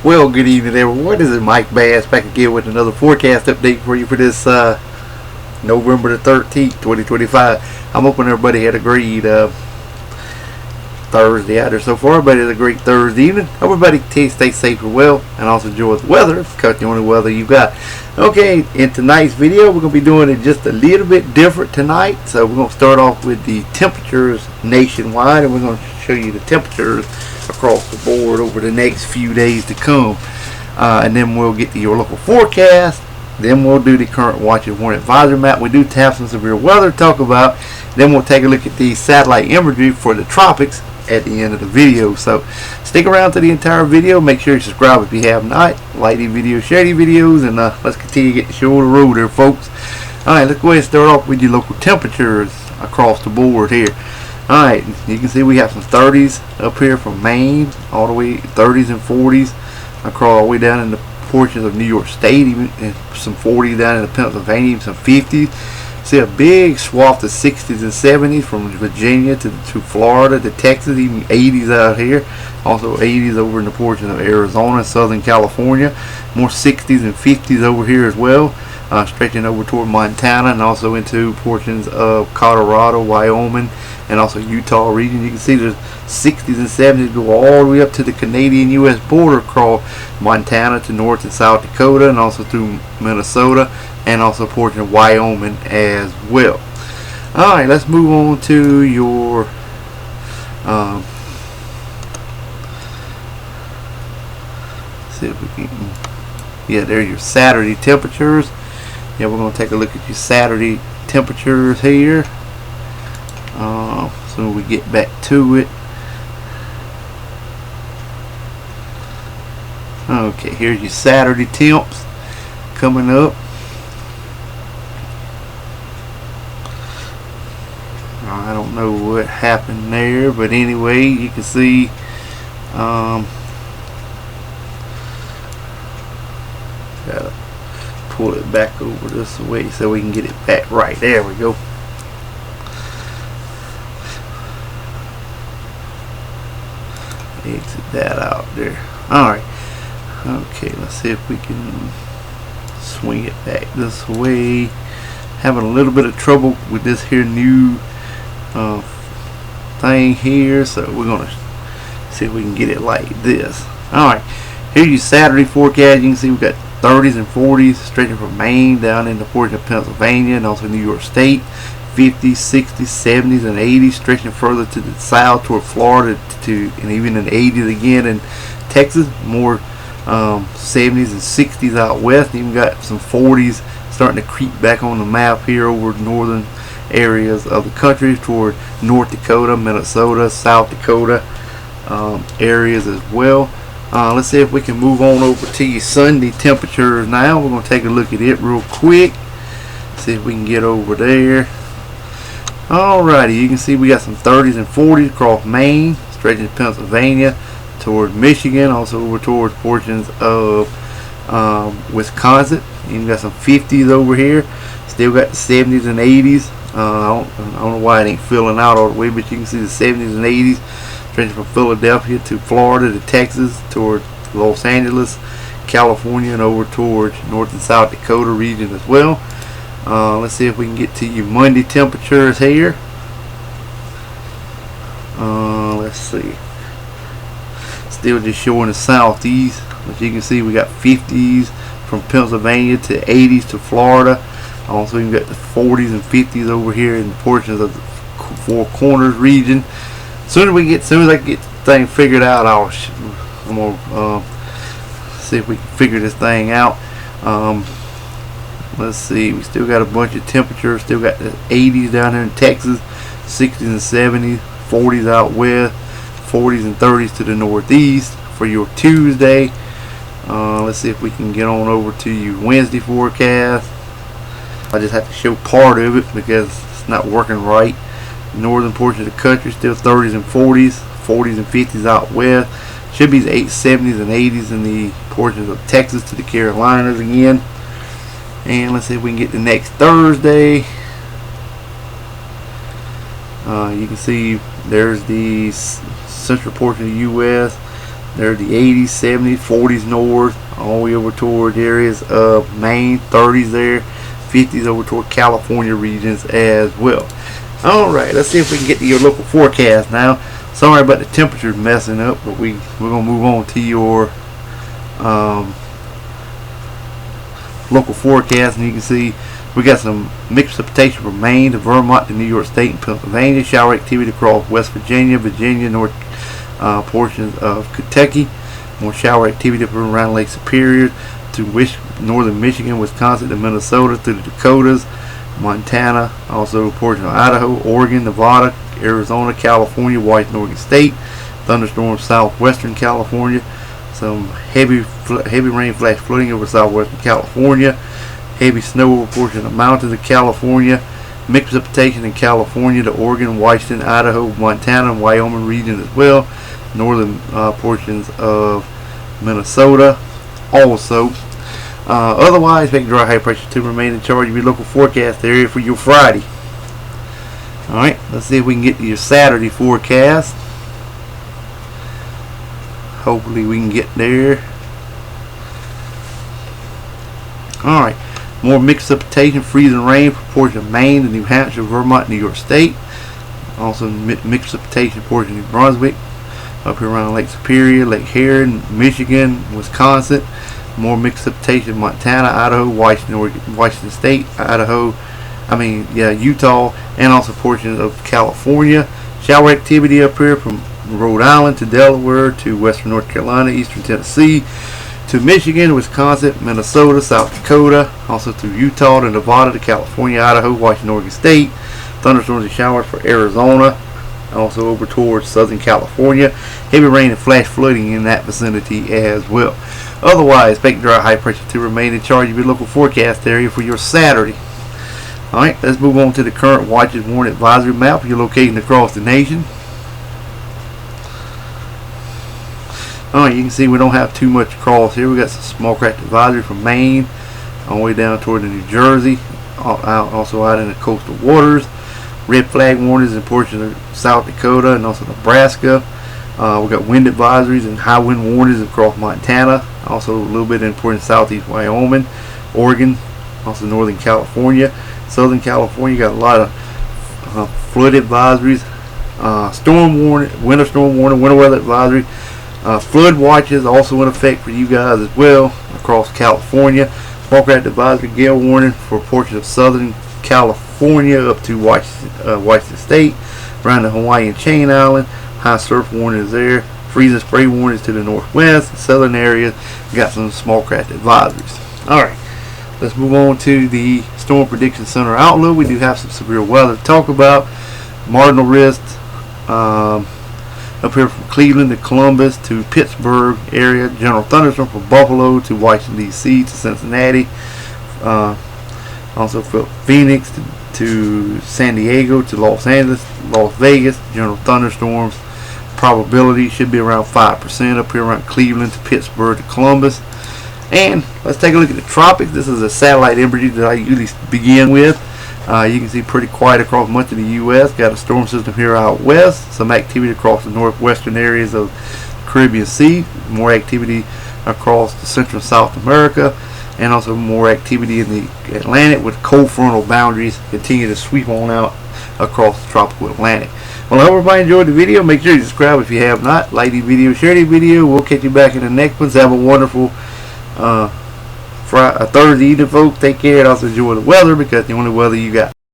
Well, good evening, everyone. This is Mike Bass back again with another forecast update for you for this November the 13th, 2025. I'm hoping everybody had a great Thursday out there so far. Everybody had a great Thursday evening. Hope everybody stay safe and well, and also enjoy the weather. Cut the only weather you got. Okay, in tonight's video, we're going to be doing it just a little bit different tonight. So we're going to start off with the temperatures nationwide, and we're going to show you the temperatures across the board over the next few days to come, and then we'll get to your local forecast. Then we'll do the current watch and warning advisory map. We do have some severe weather to talk about. Then we'll take a look at the satellite imagery for the tropics at the end of the video. So stick around to the entire video. Make sure you subscribe if you have not. Like these videos, share these videos, and let's continue to get the show on the road there, folks. Alright, let's go ahead and start off with your local temperatures across the board here. Alright, you can see we have some 30s up here from Maine, all the way 30s and 40s across all the way down in the portions of New York State, even and some 40s down in Pennsylvania, even some 50s. See a big swath of 60s and 70s from Virginia to Florida to Texas, even 80s out here. Also 80s over in the portion of Arizona and Southern California. More 60s and 50s over here as well. Stretching over toward Montana and also into portions of Colorado, Wyoming, and also Utah region. You can see the 60s and 70s go all the way up to the Canadian-U.S. border across Montana to North and South Dakota, and also through Minnesota, and also a portion of Wyoming as well. Alright, let's move on to your see if we can, yeah, there's your Saturday temperatures. Yeah, we're going to take a look at your Saturday temperatures here. So we get back to it. Okay, here's your Saturday temps coming up. I don't know what happened there, but anyway, you can see gotta pull it back over this way so we can get it back right. There we go. Exit that out there. Alright. Okay, let's see if we can swing it back this way. Having a little bit of trouble with this here new thing here, so we're gonna see if we can get it like this. Alright, here's your Saturday forecast. You can see we've got 30s and 40s stretching from Maine down in the portion of Pennsylvania and also New York State. 50s, 60s, 70s, and 80s stretching further to the south toward Florida and even in the 80s again in Texas. More 70s and 60s out west. Even got some 40s starting to creep back on the map here over northern areas of the country toward North Dakota, Minnesota, South Dakota areas as well. Let's see if we can move on over to your Sunday temperatures now. We're going to take a look at it real quick. See if we can get over there. Alrighty, you can see we got some 30s and 40s across Maine, stretching to Pennsylvania, toward Michigan, also over towards portions of Wisconsin. You got some 50s over here. Still got the 70s and 80s. I don't know why it ain't filling out all the way, but you can see the 70s and 80s stretching from Philadelphia to Florida to Texas, toward Los Angeles, California, and over towards North and South Dakota region as well. Let's see if we can get to your Monday temperatures here. Let's see. Still just showing the southeast. As you can see, we got 50s from Pennsylvania to 80s to Florida. Also, we've got the 40s and 50s over here in portions of the Four Corners region. As soon as I get the thing figured out, I'm gonna see if we can figure this thing out. Let's see, we still got a bunch of temperatures. Still got the 80s down here in Texas, 60s and 70s, 40s out west, 40s and 30s to the northeast for your Tuesday. Let's see if we can get on over to your Wednesday forecast. I just have to show part of it because it's not working right. Northern portion of the country still 30s and 40s, 40s and 50s out west. Should be the 70s and 80s in the portions of Texas to the Carolinas again. And let's see if we can get the next Thursday. You can see there's the central portion of the U.S. They're the 80s, 70s, 40s north, all the way over toward areas of Maine, 30s there, 50s over toward California regions as well. Alright, let's see if we can get to your local forecast now. Sorry about the temperatures messing up, but we're going to move on to your local forecast, and you can see we got some mixed precipitation from Maine to Vermont to New York State and Pennsylvania. Shower activity across West Virginia, north portions of Kentucky. More shower activity up around Lake Superior to northern Michigan, Wisconsin to Minnesota to the Dakotas, Montana, also a portion of Idaho, Oregon, Nevada, Arizona, California, Washington, Oregon State. Thunderstorms southwestern California. Some heavy rain flash flooding over southwestern California. Heavy snow over portion of mountains of California. Mixed precipitation in California to Oregon, Washington, Idaho, Montana, and Wyoming region as well. Northern portions of Minnesota also. Otherwise, expect dry high pressure to remain in charge of your local forecast area for your Friday. Alright, let's see if we can get to your Saturday forecast. Hopefully we can get there. Alright, more mixed precipitation, freezing rain for portion of Maine to New Hampshire, Vermont, New York State. Also mixed precipitation portion of New Brunswick, up here around Lake Superior, Lake Huron, Michigan, Wisconsin. More mixed precipitation, Montana, Idaho, Washington State, Utah, and also portions of California. Shower activity up here from Rhode Island to Delaware to western North Carolina, eastern Tennessee to Michigan, Wisconsin, Minnesota, South Dakota, also through Utah to Nevada to California, Idaho, Washington, Oregon State. Thunderstorms and showers for Arizona, also over towards southern California. Heavy rain and flash flooding in that vicinity as well. Otherwise, expect dry high pressure to remain in charge of your local forecast area for your Saturday. Alright, let's move on to the current watches warning advisory map for your location across the nation. Alright, you can see we don't have too much across here. We got some small craft advisory from Maine all the way down toward the New Jersey, also out in the coastal waters. Red flag warnings in portions of South Dakota and also Nebraska. We got wind advisories and high wind warnings across Montana, also a little bit in portions of southeast Wyoming, Oregon, also northern California. Southern California got a lot of flood advisories, storm warning, winter storm warning, winter weather advisory. Flood watches also in effect for you guys as well across California. Small craft advisory, gale warning for portions of southern California up to Washington State, around the Hawaiian Chain Island. High surf warning is there. Freeze and spray warnings to the northwest, southern areas. Got some small craft advisories. Alright, let's move on to the Storm Prediction Center outlook. We do have some severe weather to talk about. Marginal risk up here from Cleveland to Columbus to Pittsburgh area. General thunderstorm from Buffalo to Washington D.C. to Cincinnati. Also from Phoenix to San Diego to Los Angeles, Las Vegas. General thunderstorms probability should be around 5% up here around Cleveland to Pittsburgh to Columbus. And let's take a look at the tropics. This is a satellite imagery that I usually begin with. You can see pretty quiet across much of the U.S. Got a storm system here out west. Some activity across the northwestern areas of the Caribbean Sea. More activity across the Central and South America. And also more activity in the Atlantic with cold frontal boundaries continue to sweep on out across the tropical Atlantic. Well, I hope everybody enjoyed the video. Make sure you subscribe if you have not. Like the video, share the video. We'll catch you back in the next one. Have a wonderful Thursday evening, folks. Take care and also enjoy the weather because the only weather you got.